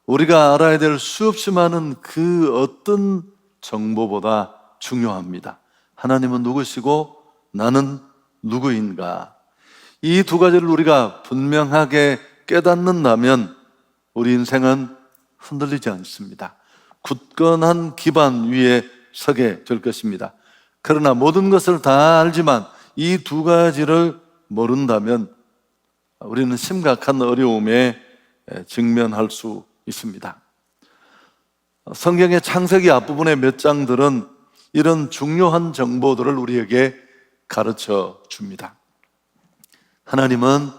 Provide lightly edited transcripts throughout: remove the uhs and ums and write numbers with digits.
우리가 알아야 될 수없이 많은 그 어떤 정보보다 중요합니다. 하나님은 누구시고 나는 누구인가? 이 두 가지를 우리가 분명하게 깨닫는다면 우리 인생은 흔들리지 않습니다. 굳건한 기반 위에 서게 될 것입니다. 그러나 모든 것을 다 알지만 이 두 가지를 모른다면 우리는 심각한 어려움에 직면할 수 있습니다. 성경의 창세기 앞부분의 몇 장들은 이런 중요한 정보들을 우리에게 가르쳐 줍니다. 하나님은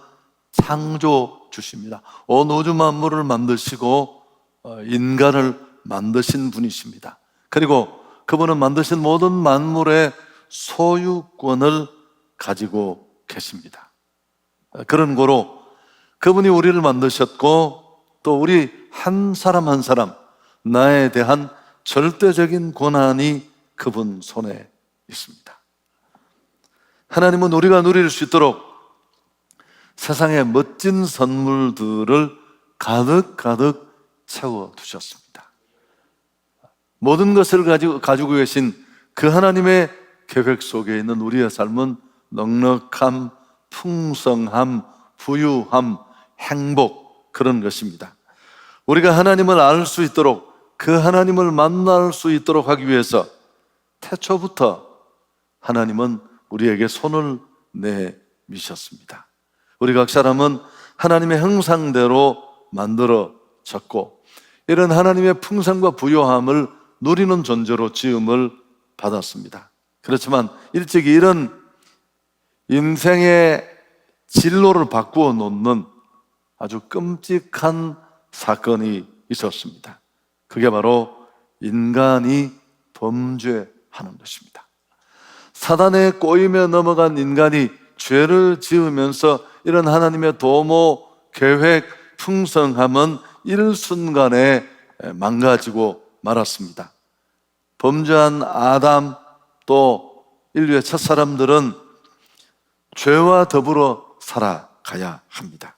창조주십니다. 온 우주 만물을 만드시고 인간을 만드신 분이십니다. 그리고 그분은 만드신 모든 만물의 소유권을 가지고 계십니다. 그런 고로 그분이 우리를 만드셨고 또 우리 한 사람 한 사람 나에 대한 절대적인 권한이 그분 손에 있습니다. 하나님은 우리가 누릴 수 있도록 세상의 멋진 선물들을 가득 채워두셨습니다. 모든 것을 가지고 계신 그 하나님의 계획 속에 있는 우리의 삶은 넉넉함, 풍성함, 부유함, 행복, 그런 것입니다. 우리가 하나님을 알 수 있도록, 그 하나님을 만날 수 있도록 하기 위해서 태초부터 하나님은 우리에게 손을 내미셨습니다. 우리 각 사람은 하나님의 형상대로 만들어졌고 이런 하나님의 풍성과 부요함을 누리는 존재로 지음을 받았습니다. 그렇지만 일찍이 이런 인생의 진로를 바꾸어 놓는 아주 끔찍한 사건이 있었습니다. 그게 바로 인간이 범죄하는 것입니다. 사단의 꼬임에 넘어간 인간이 죄를 지으면서 이런 하나님의 도모, 계획, 풍성함은 일순간에 망가지고 말았습니다. 범죄한 아담 또 인류의 첫사람들은 죄와 더불어 살아가야 합니다.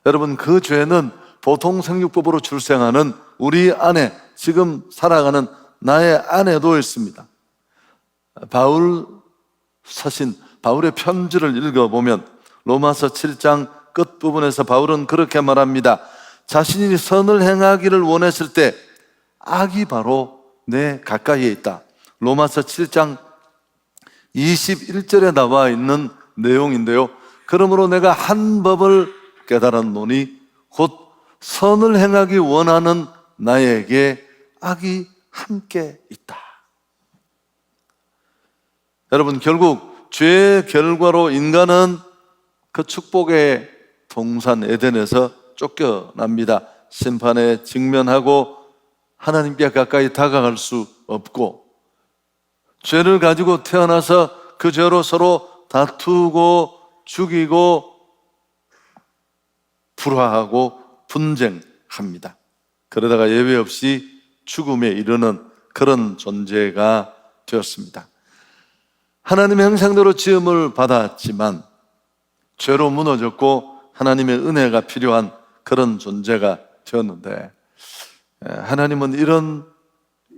여러분, 그 죄는 보통 생육법으로 출생하는 우리 안에, 지금 살아가는 나의 안에도 있습니다. 바울의 편지를 읽어보면 로마서 7장 끝부분에서 바울은 그렇게 말합니다. 자신이 선을 행하기를 원했을 때 악이 바로 내 가까이에 있다. 로마서 7장 21절에 나와 있는 내용인데요. 그러므로 내가 한 법을 깨달았노니 곧 선을 행하기 원하는 나에게 악이 함께 있다. 여러분, 결국 죄의 결과로 인간은 그 축복의 동산 에덴에서 쫓겨납니다. 심판에 직면하고 하나님께 가까이 다가갈 수 없고 죄를 가지고 태어나서 그 죄로 서로 다투고 죽이고 불화하고 분쟁합니다. 그러다가 예외 없이 죽음에 이르는 그런 존재가 되었습니다. 하나님의 형상대로 지음을 받았지만 죄로 무너졌고 하나님의 은혜가 필요한 그런 존재가 되었는데 하나님은 이런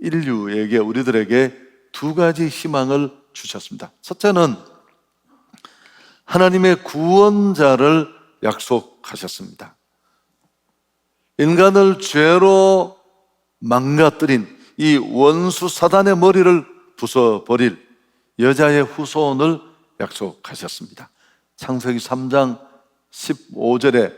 인류에게, 우리들에게 두 가지 희망을 주셨습니다. 첫째는 하나님의 구원자를 약속하셨습니다. 인간을 죄로 망가뜨린 이 원수 사단의 머리를 부숴버릴 여자의 후손을 약속하셨습니다. 창세기 3장 15절에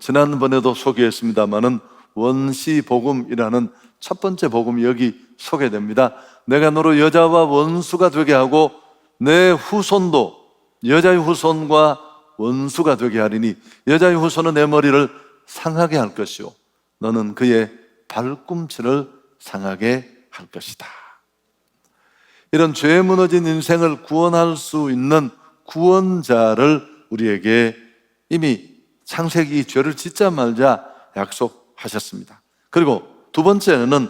지난번에도 소개했습니다마는 원시복음이라는 첫 번째 복음이 여기 소개됩니다. 내가 너로 여자와 원수가 되게 하고 내 후손도 여자의 후손과 원수가 되게 하리니 여자의 후손은 내 머리를 상하게 할 것이요 너는 그의 발꿈치를 상하게 할 것이다. 이런 죄에 무너진 인생을 구원할 수 있는 구원자를 우리에게 이미 창세기 죄를 짓자마자 약속하셨습니다. 그리고 두 번째는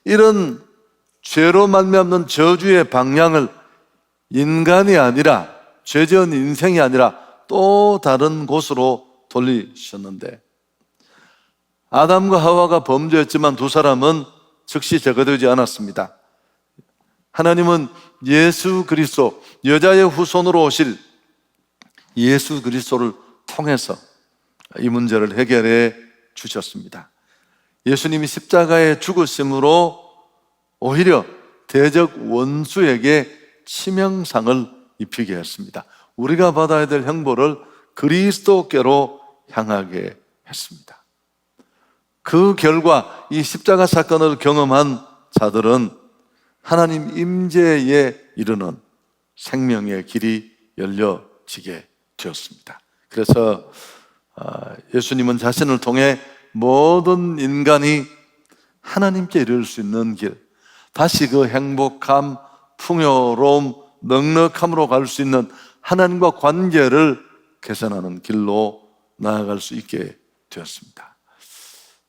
이런 죄로 말미암는 저주의 방향을 인간이 아니라, 죄 지은 인생이 아니라 또 다른 곳으로 돌리셨는데 아담과 하와가 범죄했지만 두 사람은 즉시 제거되지 않았습니다. 하나님은 예수 그리스도, 여자의 후손으로 오실 예수 그리스도를 통해서 이 문제를 해결해 주셨습니다. 예수님이 십자가에 죽으심으로 오히려 대적 원수에게 치명상을 입히게 했습니다. 우리가 받아야 될 형벌을 그리스도께로 향하게 했습니다. 그 결과 이 십자가 사건을 경험한 자들은 하나님 임재에 이르는 생명의 길이 열려지게 되었습니다. 그래서 예수님은 자신을 통해 모든 인간이 하나님께 이를 수 있는 길, 다시 그 행복함, 풍요로움, 넉넉함으로 갈 수 있는 하나님과 관계를 개선하는 길로 나아갈 수 있게 되었습니다.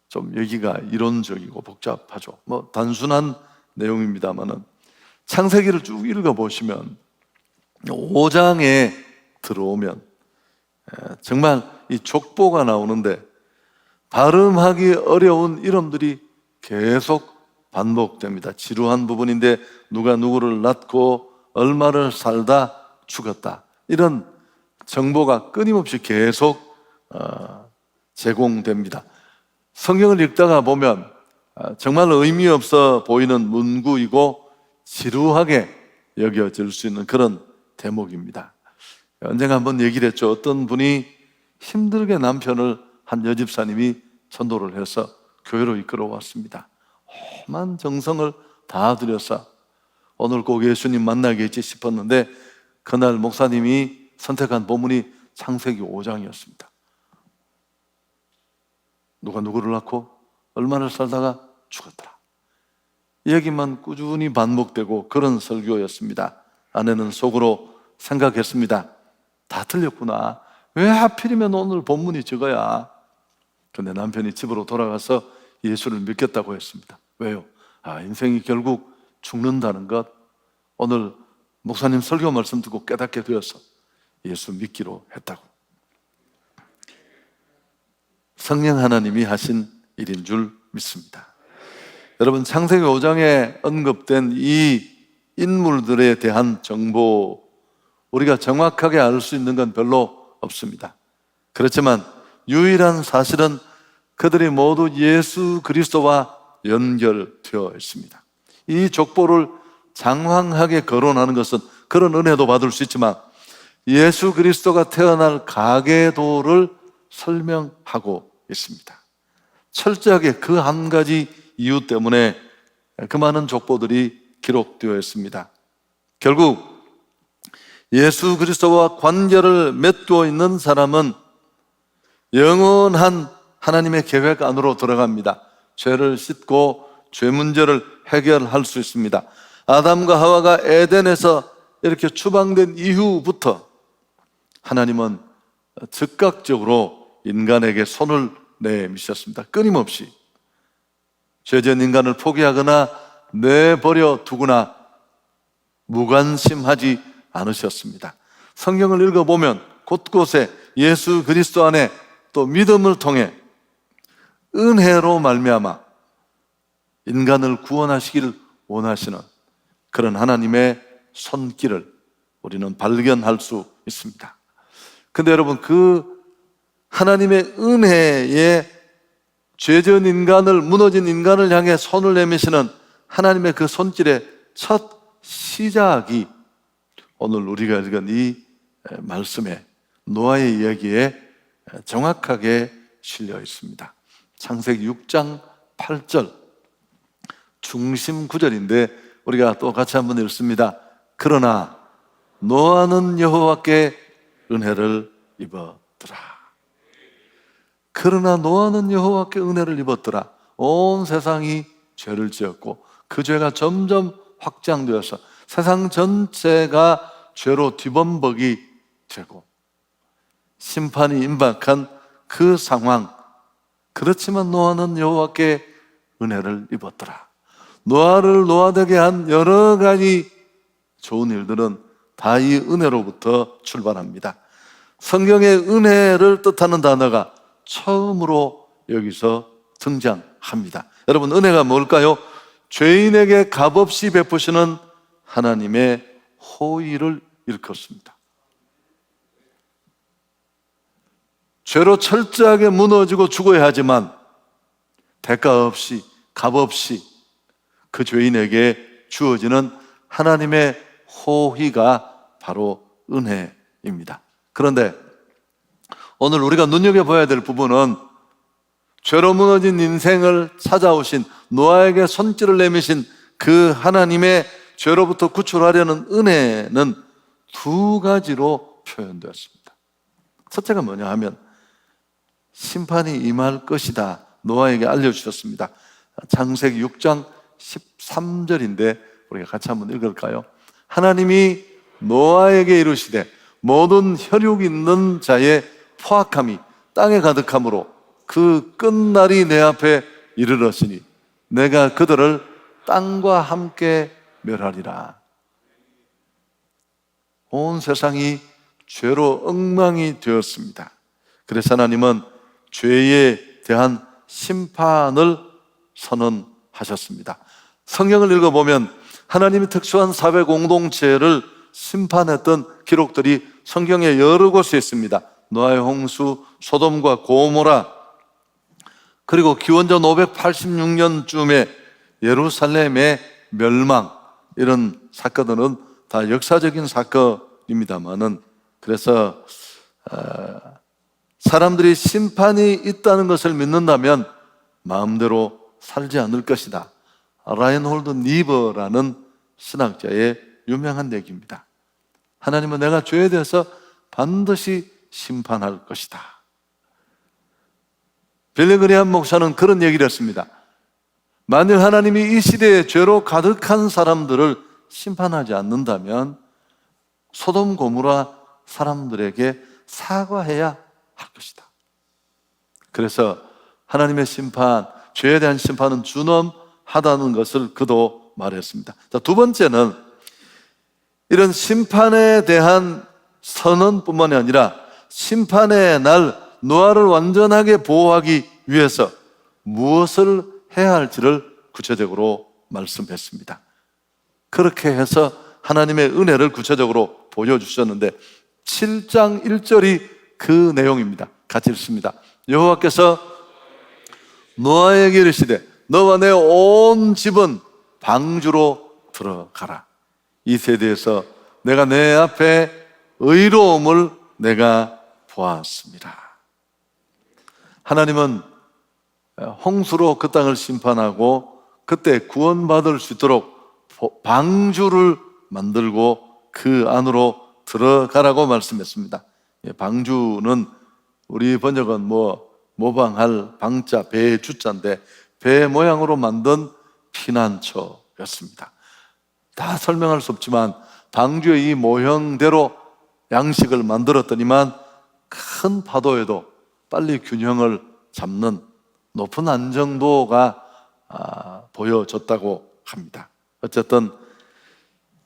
좀 여기가 이론적이고 복잡하죠. 단순한 내용입니다만은 창세기를 쭉 읽어보시면 5장에 들어오면 정말 이 족보가 나오는데 발음하기 어려운 이름들이 계속 반복됩니다. 지루한 부분인데 누가 누구를 낳고 얼마를 살다 죽었다, 이런 정보가 끊임없이 계속 제공됩니다. 성경을 읽다가 보면 정말 의미 없어 보이는 문구이고 지루하게 여겨질 수 있는 그런 대목입니다. 언젠가 한번 얘기를 했죠. 어떤 분이 힘들게 남편을 한 여집사님이 전도를 해서 교회로 이끌어 왔습니다. 험한 정성을 다 들여서 오늘 꼭 예수님 만나겠지 싶었는데 그날 목사님이 선택한 본문이 창세기 5장이었습니다. 누가 누구를 낳고 얼마나 살다가 죽었더라, 이 얘기만 꾸준히 반복되고 그런 설교였습니다. 아내는 속으로 생각했습니다. 다 틀렸구나. 왜 하필이면 오늘 본문이 저거야? 그런데 남편이 집으로 돌아가서 예수를 믿겠다고 했습니다. 왜요? 인생이 결국 죽는다는 것, 오늘 목사님 설교 말씀 듣고 깨닫게 되어서 예수 믿기로 했다고. 성령 하나님이 하신 일인 줄 믿습니다. 여러분, 창세기 5장에 언급된 이 인물들에 대한 정보, 우리가 정확하게 알 수 있는 건 별로 없습니다. 그렇지만 유일한 사실은 그들이 모두 예수 그리스도와 연결되어 있습니다. 이 족보를 장황하게 거론하는 것은 그런 은혜도 받을 수 있지만 예수 그리스도가 태어날 가계도를 설명하고 있습니다. 철저하게 그 한 가지 이유 때문에 그 많은 족보들이 기록되어 있습니다. 결국 예수 그리스도와 관계를 맺고 있는 사람은 영원한 하나님의 계획 안으로 들어갑니다. 죄를 씻고 죄 문제를 해결할 수 있습니다. 아담과 하와가 에덴에서 이렇게 추방된 이후부터 하나님은 즉각적으로 인간에게 손을 내미셨습니다. 끊임없이 죄진 인간을 포기하거나 내버려 두거나 무관심하지 않으셨습니다. 성경을 읽어보면 곳곳에 예수 그리스도 안에 또 믿음을 통해 은혜로 말미암아 인간을 구원하시기를 원하시는 그런 하나님의 손길을 우리는 발견할 수 있습니다. 근데 여러분, 그 하나님의 은혜에 죄전 인간을, 무너진 인간을 향해 손을 내미시는 하나님의 그 손길의 첫 시작이 오늘 우리가 읽은 이 말씀에, 노아의 이야기에 정확하게 실려 있습니다. 창세기 6장 8절 중심 구절인데 우리가 또 같이 한번 읽습니다. 그러나 노아는 여호와께 은혜를 입었더라. 그러나 노아는 여호와께 은혜를 입었더라. 온 세상이 죄를 지었고 그 죄가 점점 확장되어서 세상 전체가 죄로 뒤범벅이 되고 심판이 임박한 그 상황, 그렇지만 노아는 여호와께 은혜를 입었더라. 노아를 노아되게 한 여러 가지 좋은 일들은 다 이 은혜로부터 출발합니다. 성경의 은혜를 뜻하는 단어가 처음으로 여기서 등장합니다. 여러분, 은혜가 뭘까요? 죄인에게 값없이 베푸시는 하나님의 호의를 일컫습니다. 죄로 철저하게 무너지고 죽어야 하지만 대가 없이, 값없이 그 죄인에게 주어지는 하나님의 호의가 바로 은혜입니다. 그런데 오늘 우리가 눈여겨봐야 될 부분은 죄로 무너진 인생을 찾아오신, 노아에게 손길을 내미신 그 하나님의 죄로부터 구출하려는 은혜는 두 가지로 표현되었습니다. 첫째가 뭐냐 하면 심판이 임할 것이다, 노아에게 알려주셨습니다. 창세기 6장 13절인데 우리가 같이 한번 읽을까요? 하나님이 노아에게 이르시되 모든 혈육 있는 자의 포악함이 땅에 가득함으로 그 끝날이 내 앞에 이르렀으니 내가 그들을 땅과 함께 멸하리라. 온 세상이 죄로 엉망이 되었습니다. 그래서 하나님은 죄에 대한 심판을 선언하셨습니다. 성경을 읽어보면 하나님이 특수한 사회 공동체를 심판했던 기록들이 성경에 여러 곳에 있습니다. 노아의 홍수, 소돔과 고모라, 그리고 기원전 586년쯤에 예루살렘의 멸망, 이런 사건들은 다 역사적인 사건입니다만은, 그래서 사람들이 심판이 있다는 것을 믿는다면 마음대로 살지 않을 것이다. 라인홀드 니버라는 신학자의 유명한 얘기입니다. 하나님은 내가 죄에 대해서 반드시 심판할 것이다. 빌리 그레이엄 목사는 그런 얘기를 했습니다. 만일 하나님이 이 시대에 죄로 가득한 사람들을 심판하지 않는다면 소돔 고모라 사람들에게 사과해야 할 것이다. 그래서 하나님의 심판, 죄에 대한 심판은 준엄하다는 것을 그도 말했습니다. 자, 두 번째는 이런 심판에 대한 선언뿐만이 아니라 심판의 날 노아를 완전하게 보호하기 위해서 무엇을 해야 할지를 구체적으로 말씀했습니다. 그렇게 해서 하나님의 은혜를 구체적으로 보여주셨는데 7장 1절이 그 내용입니다. 같이 읽습니다. 여호와께서 노아에게 이르시되 너와 내 온 집은 방주로 들어가라. 이 세대에서 내가 내 앞에 의로움을 내가 보았습니다. 하나님은 홍수로 그 땅을 심판하고 그때 구원받을 수 있도록 방주를 만들고 그 안으로 들어가라고 말씀했습니다. 방주는 우리 번역은 모방할 방자, 배의 주자인데 배 모양으로 만든 피난처였습니다. 다 설명할 수 없지만 방주의 이 모형대로 양식을 만들었더니만 큰 파도에도 빨리 균형을 잡는 높은 안정도가 보여졌다고 합니다. 어쨌든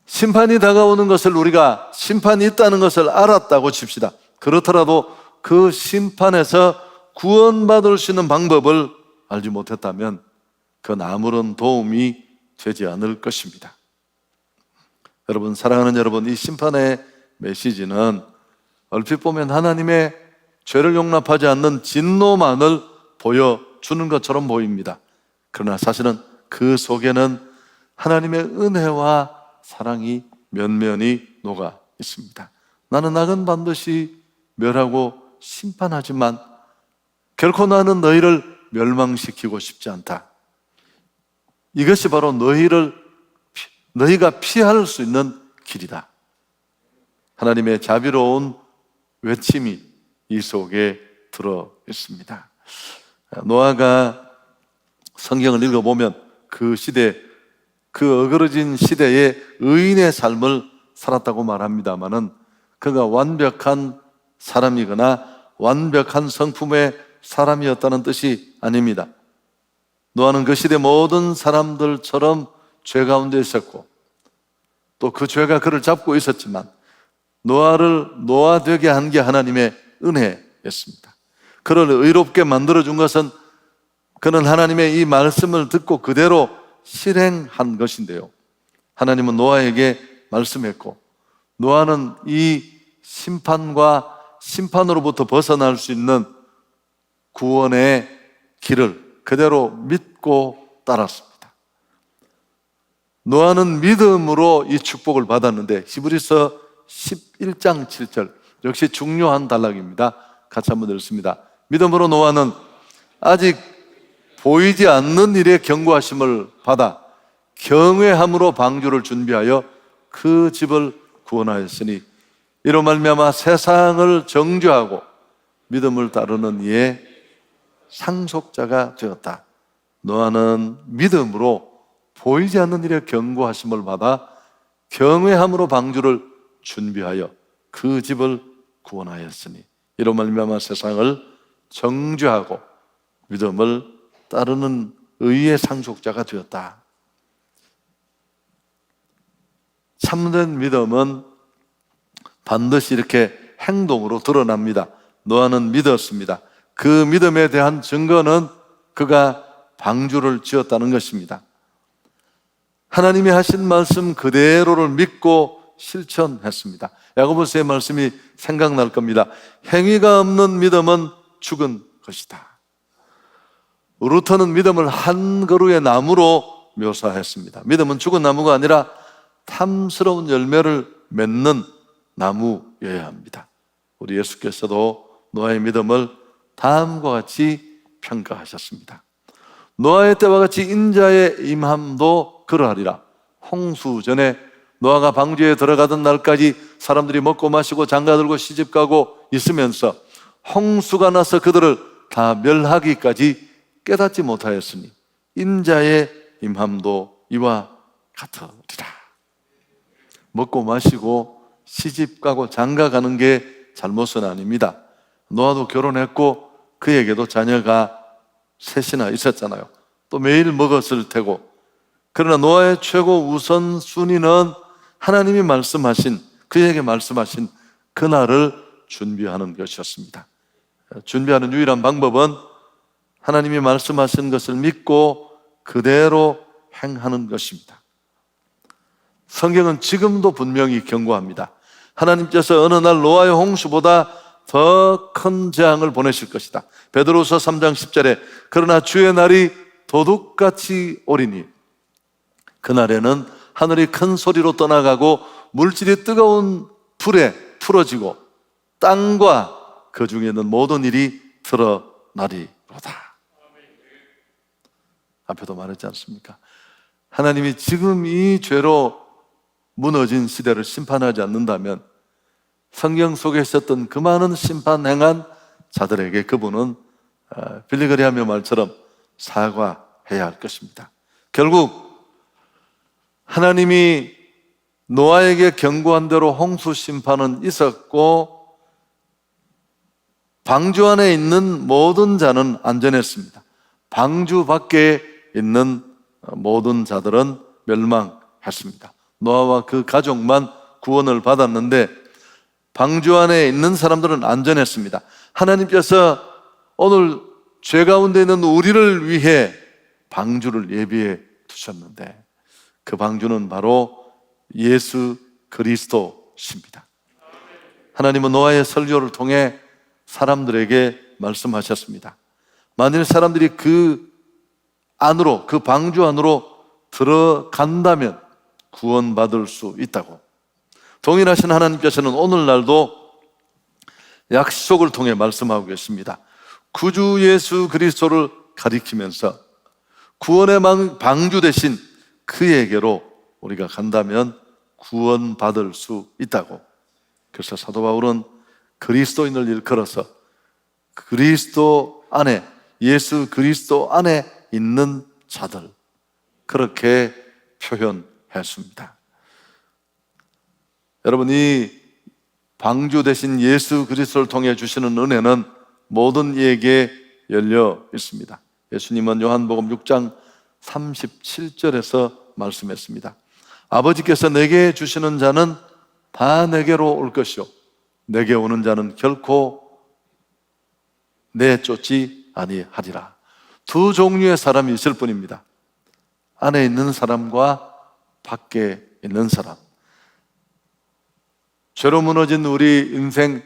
심판이 다가오는 것을 우리가 심판이 있다는 것을 알았다고 칩시다. 그렇더라도 그 심판에서 구원받을 수 있는 방법을 알지 못했다면 그건 아무런 도움이 되지 않을 것입니다. 여러분, 사랑하는 여러분, 이 심판의 메시지는 얼핏 보면 하나님의 죄를 용납하지 않는 진노만을 보여주는 것처럼 보입니다. 그러나 사실은 그 속에는 하나님의 은혜와 사랑이 면면이 녹아 있습니다. 나는 악은 반드시 멸하고 심판하지만 결코 나는 너희를 멸망시키고 싶지 않다. 이것이 바로 너희가 피할 수 있는 길이다. 하나님의 자비로운 외침이 이 속에 들어 있습니다. 노아가 성경을 읽어보면 그 시대, 그 어그러진 시대에 의인의 삶을 살았다고 말합니다마는 그가 완벽한 사람이거나 완벽한 성품의 사람이었다는 뜻이 아닙니다. 노아는 그 시대 모든 사람들처럼 죄 가운데 있었고 또 그 죄가 그를 잡고 있었지만 노아를 노아되게 한 게 하나님의 은혜였습니다. 그를 의롭게 만들어준 것은 그는 하나님의 이 말씀을 듣고 그대로 실행한 것인데요. 하나님은 노아에게 말씀했고, 노아는 이 심판과 심판으로부터 벗어날 수 있는 구원의 길을 그대로 믿고 따랐습니다. 노아는 믿음으로 이 축복을 받았는데, 히브리서 11장 7절 역시 중요한 단락입니다. 같이 한번 읽습니다. 믿음으로 노아는 아직 보이지 않는 일에 경고하심을 받아 경외함으로 방주를 준비하여 그 집을 구원하였으니 이로 말미암아 세상을 정죄하고 믿음을 따르는 이의 상속자가 되었다. 노아는 믿음으로 보이지 않는 일에 경고하심을 받아 경외함으로 방주를 준비하여 그 집을 구원하였으니 이로 말미암아 세상을 정죄하고 믿음을 따르는 의의 상속자가 되었다. 참된 믿음은 반드시 이렇게 행동으로 드러납니다. 노아는 믿었습니다. 그 믿음에 대한 증거는 그가 방주를 지었다는 것입니다. 하나님이 하신 말씀 그대로를 믿고 실천했습니다. 야고보서의 말씀이 생각날 겁니다. 행위가 없는 믿음은 죽은 것이다. 루터는 믿음을 한 그루의 나무로 묘사했습니다. 믿음은 죽은 나무가 아니라 탐스러운 열매를 맺는 나무여야 합니다. 우리 예수께서도 노아의 믿음을 다음과 같이 평가하셨습니다. 노아의 때와 같이 인자의 임함도 그러하리라. 홍수 전에 노아가 방주에 들어가던 날까지 사람들이 먹고 마시고 장가들고 시집가고 있으면서 홍수가 나서 그들을 다 멸하기까지 깨닫지 못하였으니 인자의 임함도 이와 같으리라. 먹고 마시고 시집가고 장가가는 게 잘못은 아닙니다. 노아도 결혼했고 그에게도 자녀가 셋이나 있었잖아요. 또 매일 먹었을 테고. 그러나 노아의 최고 우선순위는 하나님이 말씀하신, 그에게 말씀하신 그날을 준비하는 것이었습니다. 준비하는 유일한 방법은 하나님이 말씀하신 것을 믿고 그대로 행하는 것입니다. 성경은 지금도 분명히 경고합니다. 하나님께서 어느 날 노아의 홍수보다 더 큰 재앙을 보내실 것이다. 베드로서 3장 10절에 그러나 주의 날이 도둑같이 오리니 그날에는 하늘이 큰 소리로 떠나가고 물질이 뜨거운 불에 풀어지고 땅과 그 중에 있는 모든 일이 드러나리로다. 앞에도 말했지 않습니까? 하나님이 지금 이 죄로 무너진 시대를 심판하지 않는다면 성경 속에 있었던 그 많은 심판 행한 자들에게 그분은 빌리그리하며 말처럼 사과해야 할 것입니다. 결국 하나님이 노아에게 경고한 대로 홍수 심판은 있었고 방주 안에 있는 모든 자는 안전했습니다. 방주 밖에 있는 모든 자들은 멸망했습니다. 노아와 그 가족만 구원을 받았는데 방주 안에 있는 사람들은 안전했습니다. 하나님께서 오늘 죄 가운데 있는 우리를 위해 방주를 예비해 두셨는데 그 방주는 바로 예수 그리스도십니다. 하나님은 노아의 설교를 통해 사람들에게 말씀하셨습니다. 만일 사람들이 그 안으로, 그 방주 안으로 들어간다면 구원받을 수 있다고. 동일하신 하나님께서는 오늘날도 약속을 통해 말씀하고 계십니다. 구주 예수 그리스도를 가리키면서 구원의 방주 대신 그에게로 우리가 간다면 구원받을 수 있다고. 그래서 사도 바울은 그리스도인을 일컬어서 그리스도 안에, 예수 그리스도 안에 있는 자들, 그렇게 표현했습니다. 여러분, 이 방주 대신 예수 그리스도를 통해 주시는 은혜는 모든 이에게 열려 있습니다. 예수님은 요한복음 6장 37절에서 말씀했습니다. 아버지께서 내게 주시는 자는 다 내게로 올 것이요 내게 오는 자는 결코 내쫓지 아니하리라. 두 종류의 사람이 있을 뿐입니다. 안에 있는 사람과 밖에 있는 사람. 죄로 무너진 우리 인생,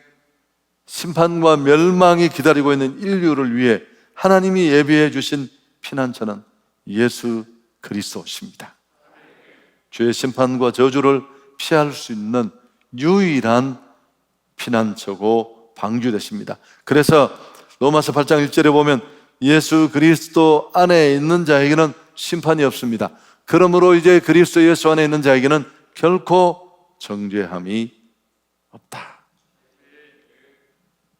심판과 멸망이 기다리고 있는 인류를 위해 하나님이 예비해 주신 피난처는 예수 그리스도십니다. 죄의 심판과 저주를 피할 수 있는 유일한 피난처고 방주되십니다. 그래서 로마서 8장 1절에 보면 예수 그리스도 안에 있는 자에게는 심판이 없습니다. 그러므로 이제 그리스도 예수 안에 있는 자에게는 결코 정죄함이 없다.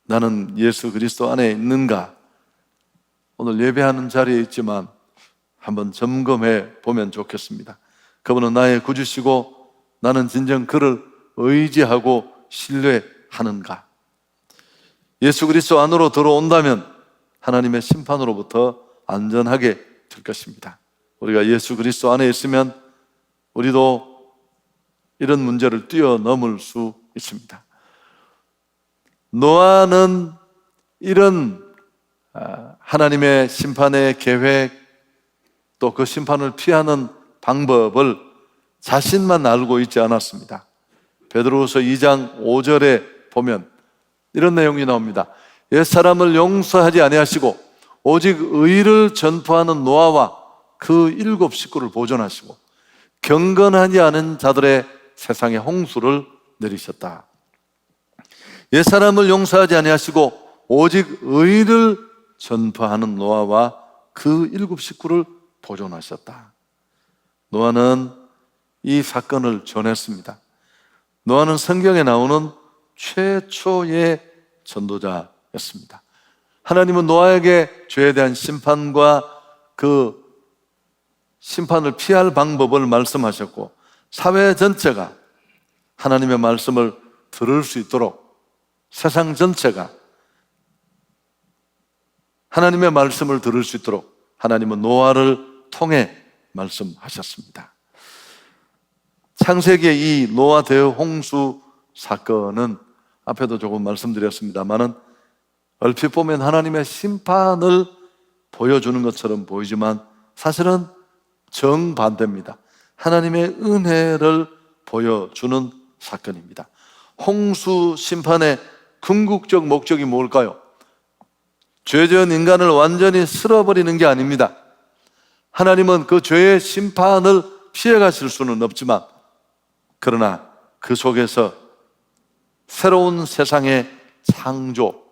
나는 예수 그리스도 안에 있는가? 오늘 예배하는 자리에 있지만 한번 점검해 보면 좋겠습니다. 그분은 나의 구주시고 나는 진정 그를 의지하고 신뢰하는가? 예수 그리스도 안으로 들어온다면 하나님의 심판으로부터 안전하게 될 것입니다. 우리가 예수 그리스도 안에 있으면 우리도 이런 문제를 뛰어넘을 수 있습니다. 노아는 이런 하나님의 심판의 계획, 또 그 심판을 피하는 방법을 자신만 알고 있지 않았습니다. 베드로후서 2장 5절에 보면 이런 내용이 나옵니다. 옛사람을 용서하지 아니하시고 오직 의를 전파하는 노아와 그 7 식구를 보존하시고 경건하지 않은 자들의 세상에 홍수를 내리셨다. 옛사람을 용서하지 아니하시고 오직 의를 전파하는 노아와 그 7 식구를 보존하셨다. 노아는 이 사건을 전했습니다. 노아는 성경에 나오는 최초의 전도자였습니다. 하나님은 노아에게 죄에 대한 심판과 그 심판을 피할 방법을 말씀하셨고 사회 전체가 하나님의 말씀을 들을 수 있도록 세상 전체가 하나님의 말씀을 들을 수 있도록 하나님은 노아를 통해 말씀하셨습니다. 창세기의 이 노아 대홍수 사건은 앞에도 조금 말씀드렸습니다만은 얼핏 보면 하나님의 심판을 보여주는 것처럼 보이지만 사실은 정반대입니다. 하나님의 은혜를 보여주는 사건입니다. 홍수 심판의 궁극적 목적이 뭘까요? 죄지은 인간을 완전히 쓸어버리는 게 아닙니다. 하나님은 그 죄의 심판을 피해가실 수는 없지만 그러나 그 속에서 새로운 세상의 창조,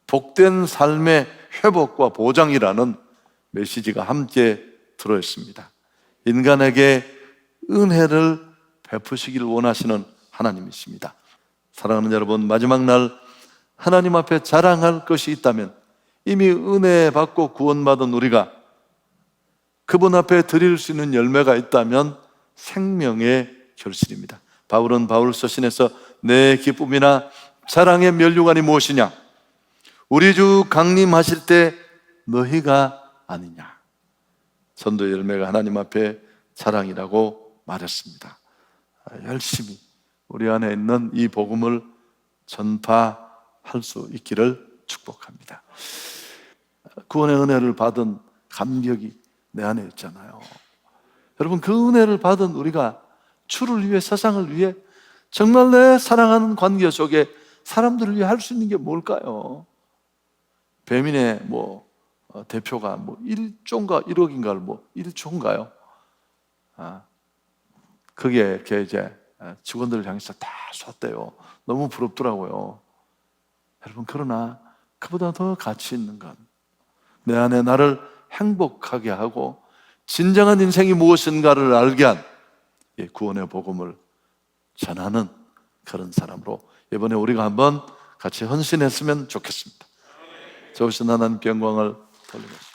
복된 삶의 회복과 보장이라는 메시지가 함께 들어있습니다. 인간에게 은혜를 베푸시길 원하시는 하나님이십니다. 사랑하는 여러분, 마지막 날 하나님 앞에 자랑할 것이 있다면 이미 은혜 받고 구원받은 우리가 그분 앞에 드릴 수 있는 열매가 있다면 생명의 결실입니다. 바울은 바울서 신에서 내 기쁨이나 자랑의 면류관이 무엇이냐? 우리 주 강림하실 때 너희가 아니냐? 전도의 열매가 하나님 앞에 자랑이라고 말했습니다. 열심히 우리 안에 있는 이 복음을 전파할 수 있기를 축복합니다. 구원의 은혜를 받은 감격이 내 안에 있잖아요. 여러분, 그 은혜를 받은 우리가 주를 위해, 세상을 위해 정말 내 사랑하는 관계 속에 사람들을 위해 할 수 있는 게 뭘까요? 배민의 대표가 1조인가 1억인가를 1조인가요? 그게 이렇게 이제 직원들을 향해서 다 쐈대요. 너무 부럽더라고요. 여러분, 그러나 그보다 더 가치 있는 건 내 안에 나를 행복하게 하고 진정한 인생이 무엇인가를 알게 한 구원의 복음을 전하는 그런 사람으로 이번에 우리가 한번 같이 헌신했으면 좋겠습니다. 좋으신 하나님께 영광을 돌리겠습니다.